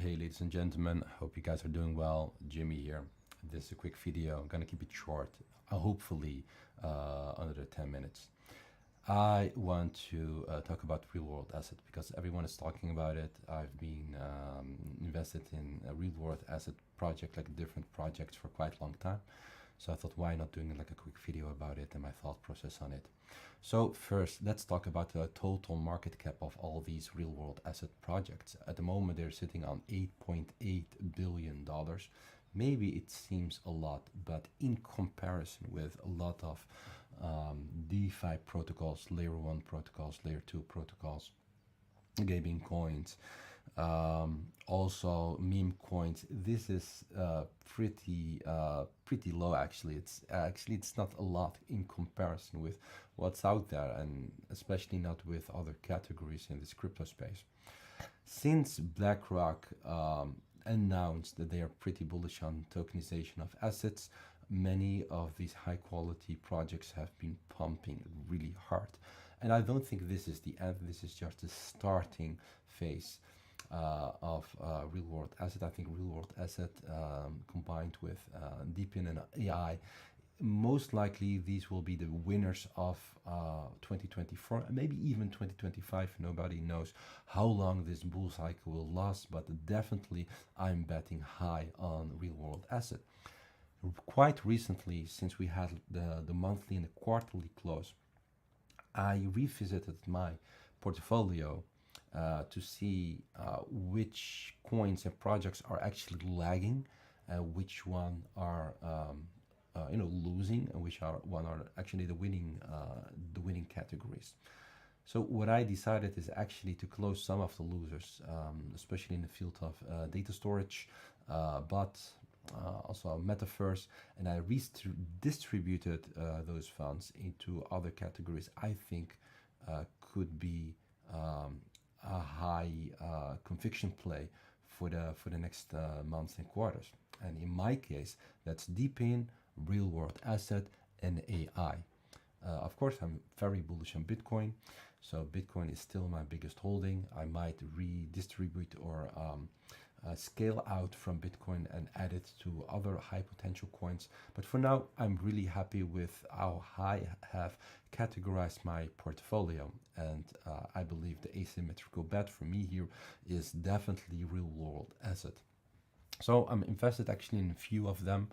Hey ladies and gentlemen, hope you guys are doing well. Jimmy here. This is a quick video. I'm gonna keep it short, hopefully under 10 minutes. I want to talk about real world asset because everyone is talking about it. I've been invested in a real world asset project, like different projects for quite a long time. So I thought, why not doing like a quick video about it and my thought process on it. So first, let's talk about the total market cap of all these real world asset projects. At the moment, they're sitting on $8.8 billion. Maybe it seems a lot, but in comparison with a lot of DeFi protocols, layer 1 protocols, layer 2 protocols, gaming coins, also meme coins, this is pretty low. Actually, it's not a lot in comparison with what's out there, and especially not with other categories in this crypto space. Since BlackRock announced that they are pretty bullish on tokenization of assets, many of these high quality projects have been pumping really hard. And I don't think this is the end, this is just the starting phase of real world asset. I think real world asset combined with deepin and AI, most likely these will be the winners of 2024 and maybe even 2025. Nobody knows how long this bull cycle will last, but definitely I'm betting high on real world asset. Quite recently, since we had the monthly and the quarterly close, I revisited my portfolio to see which coins and projects are actually lagging, which one are losing, and which one are actually the winning categories. So what I decided is actually to close some of the losers, especially in the field of data storage, but also metaverse, and I distributed those funds into other categories I think could be a high conviction play for the next months and quarters. And in my case, that's deepin, real world asset, and AI. Of course, I'm very bullish on Bitcoin, so Bitcoin is still my biggest holding. I might redistribute or scale out from Bitcoin and add it to other high potential coins. But for now, I'm really happy with how I have categorized my portfolio. And I believe the asymmetrical bet for me here is definitely real world asset. So I'm invested actually in a few of them.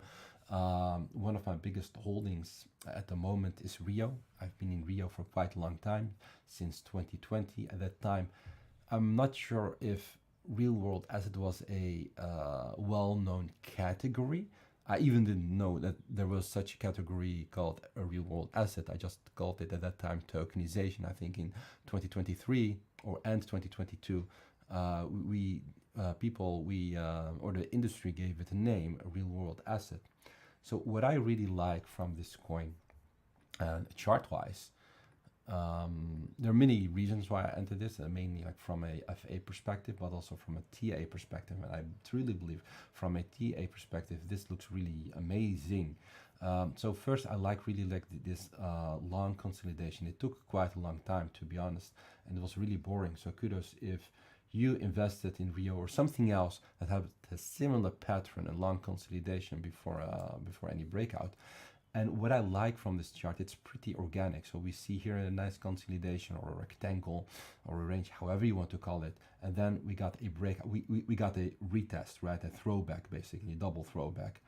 One of my biggest holdings at the moment is Rio. I've been in Rio for quite a long time, since 2020. At that time, I'm not sure if real world asset was a well-known category. I even didn't know that there was such a category called a real world asset. I just called it at that time tokenization. I think in 2023 or end 2022, or the industry gave it a name, a real world asset. So what I really like from this coin, chart-wise, there are many reasons why I entered this, mainly like from a FA perspective, but also from a TA perspective. And I truly believe from a TA perspective, this looks really amazing. So first, really like this long consolidation. It took quite a long time, to be honest, and it was really boring. So kudos if you invested in Rio or something else that had a similar pattern and long consolidation before any breakout. And what I like from this chart, it's pretty organic. So we see here a nice consolidation or a rectangle or a range, however you want to call it. And then we got a breakout. We got a retest, right? A throwback, basically, a double throwback.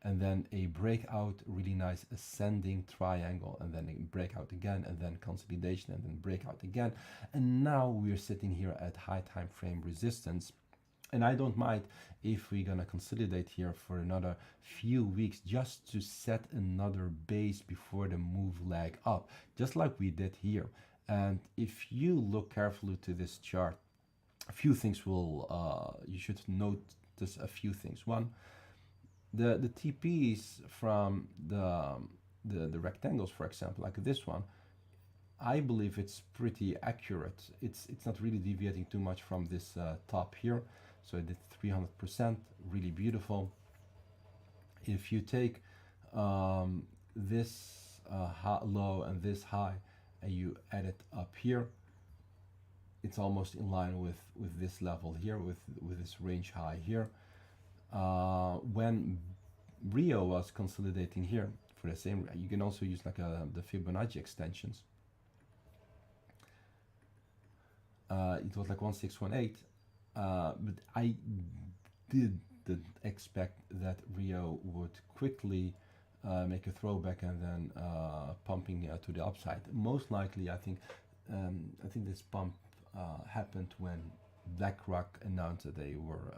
And then a breakout, really nice ascending triangle, and then a breakout again, and then consolidation, and then breakout again. And now we're sitting here at high time frame resistance. And I don't mind if we're gonna consolidate here for another few weeks just to set another base before the move leg up, just like we did here. And if you look carefully to this chart, a few things will, you should notice a few things. One, the TPs from the rectangles, for example, like this one, I believe it's pretty accurate. It's not really deviating too much from this top here. So it did 300%, really beautiful. If you take this low and this high and you add it up here, it's almost in line with this level here, with this range high here. When Rio was consolidating here for the same, you can also use like the Fibonacci extensions. It was like 1618, but I didn't expect that Rio would quickly make a throwback and then pumping to the upside. Most likely, I think this pump happened when BlackRock announced that they were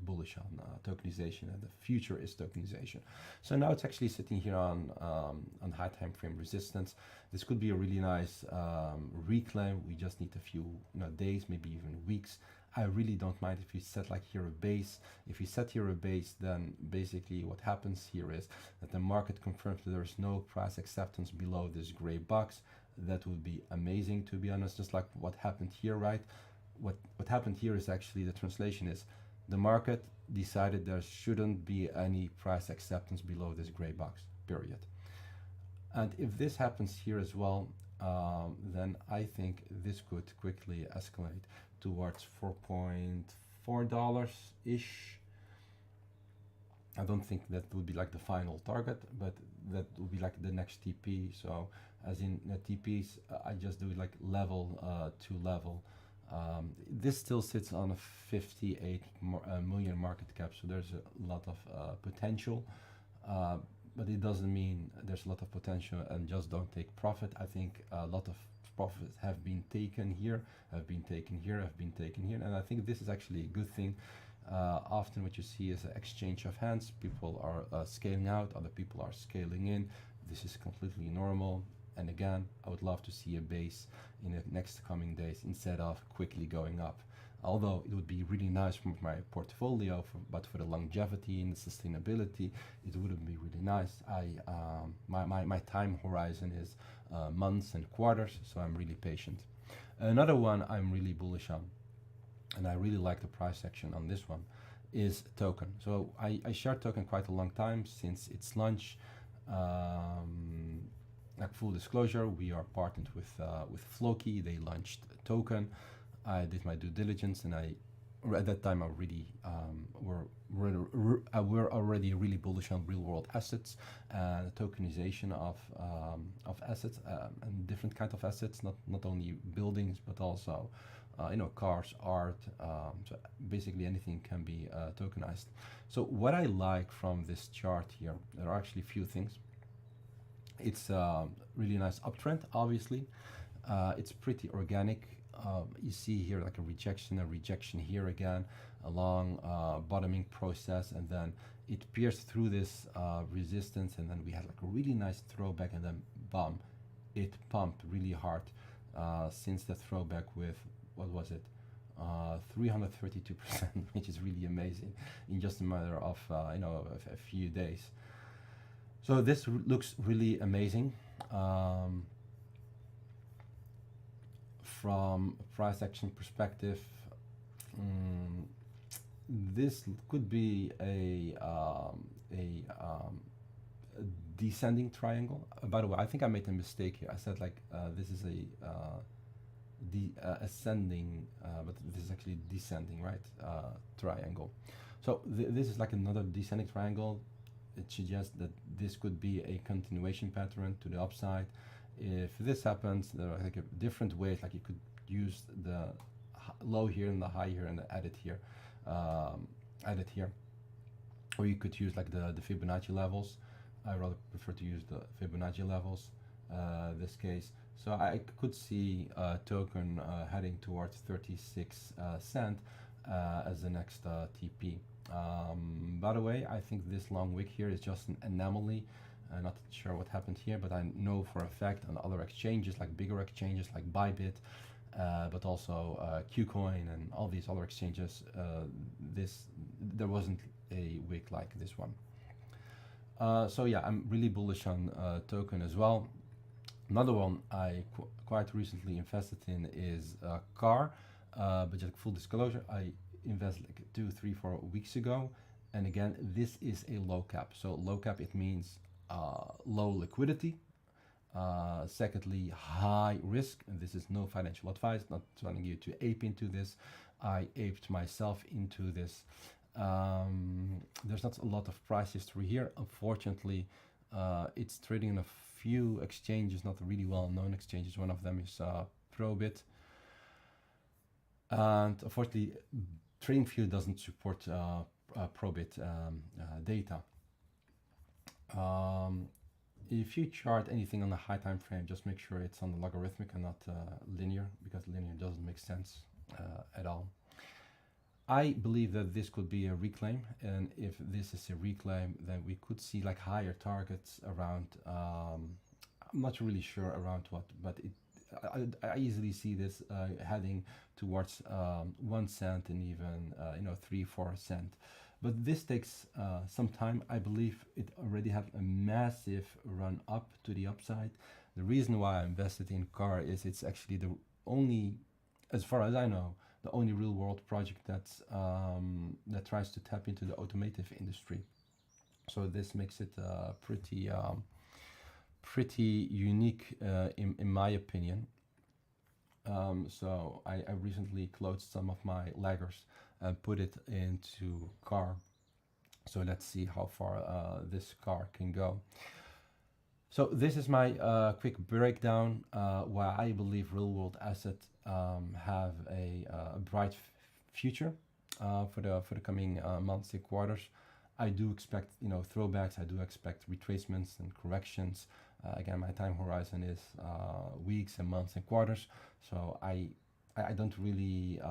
bullish on tokenization, and the future is tokenization. So now it's actually sitting here on high time frame resistance. This could be a really nice reclaim. We just need a few days, maybe even weeks. I really don't mind if you set like here a base. If you set here a base, then basically what happens here is that the market confirms that there is no price acceptance below this gray box. That would be amazing, to be honest, just like what happened here, right? What happened here is actually, the translation is, the market decided there shouldn't be any price acceptance below this gray box, period. And if this happens here as well, then I think this could quickly escalate towards $4.4 ish. I don't think that would be like the final target, but that would be like the next TP. So as in TPs, I just do like level to level. This still sits on a 58 million market cap, so there's a lot of potential, but it doesn't mean there's a lot of potential and just don't take profit. I think a lot of profits have been taken here, have been taken here, and I think this is actually a good thing. Often what you see is an exchange of hands. People are scaling out, other people are scaling in. This is completely normal. And again, I would love to see a base in the next coming days instead of quickly going up. Although it would be really nice for my portfolio, but for the longevity and the sustainability, it wouldn't be really nice. My time horizon is months and quarters, so I'm really patient. Another one I'm really bullish on, and I really like the price action on this one, is token. So I shared token quite a long time, since its launch. Like full disclosure, we are partnered with Floki. They launched a token. I did my due diligence, and at that time I really we're already really bullish on real world assets and tokenization of assets and different kinds of assets, not only buildings but also cars, art. So basically anything can be tokenized. So what I like from this chart here, there are actually a few things. It's a really nice uptrend, obviously. It's pretty organic. You see here like a rejection here again, a long bottoming process, and then it pierced through this resistance, and then we had like a really nice throwback, and then bam, it pumped really hard since the throwback with, what was it, 332%, which is really amazing in just a matter of a few days. So this looks really amazing. From a price action perspective, this could be a descending triangle. By the way, I think I made a mistake here. I said like this is ascending, but this is actually descending, right? Triangle. So this is like another descending triangle. It suggests that this could be a continuation pattern to the upside. If this happens, there are like different ways. Like you could use the low here and the high here and add it here, or you could use like the Fibonacci levels. I rather prefer to use the Fibonacci levels this case. So I could see token heading towards 36 cent as the next TP. By the way, I think this long wick here is just an anomaly. Not sure what happened here, but I know for a fact on other exchanges, like bigger exchanges like Bybit, but also KuCoin and all these other exchanges, there wasn't a wick like this one. So yeah, I'm really bullish on token as well. Another one I quite recently invested in is CARR, but just full disclosure, I invested like 2, 3, 4 weeks ago, and again, this is a low cap. So low cap, it means low liquidity. Secondly, high risk, and this is no financial advice, not telling you to ape into this. I aped myself into this. There's not a lot of price history here. Unfortunately, it's trading in a few exchanges, not really well-known exchanges. One of them is Probit. And unfortunately, TradingView doesn't support Probit data. If you chart anything on a high time frame, just make sure it's on the logarithmic and not linear, because linear doesn't make sense at all. I believe that this could be a reclaim, and if this is a reclaim, then we could see like higher targets around, I'm not really sure around what, but I easily see this heading towards 1 cent and even 3-4 cent. But this takes some time. I believe it already had a massive run up to the upside. The reason why I invested in CARR is it's actually the only, as far as I know, the only real world project that's that tries to tap into the automotive industry. So this makes it pretty unique in my opinion. So I recently closed some of my laggers and put it into CARR. So let's see how far this CARR can go. So this is my quick breakdown why I believe real world assets have a bright future for the coming months and quarters. I do expect throwbacks. I do expect retracements and corrections. Again, my time horizon is weeks and months and quarters. So I don't really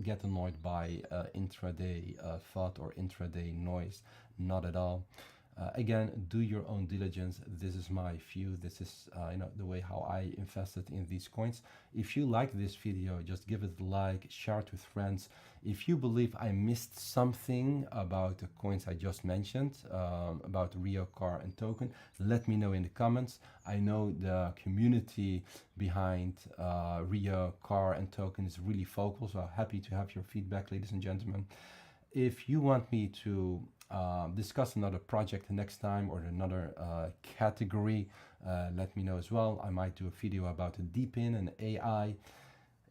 get annoyed by intraday thought or intraday noise, not at all. Again, do your own diligence. This is my view. This is the way how I invested in these coins. If you like this video, just give it a like, share it with friends. If you believe I missed something about the coins I just mentioned, about RWA, CARR, and token, let me know in the comments. I know the community behind RWA, CARR, and token is really vocal, so happy to have your feedback, ladies and gentlemen. If you want me to discuss another project next time or another category, let me know as well. I might do a video about a DeepIn and AI.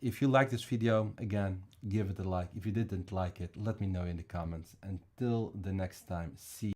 If you like this video, again, give it a like. If you didn't like it, let me know in the comments. Until the next time, see you.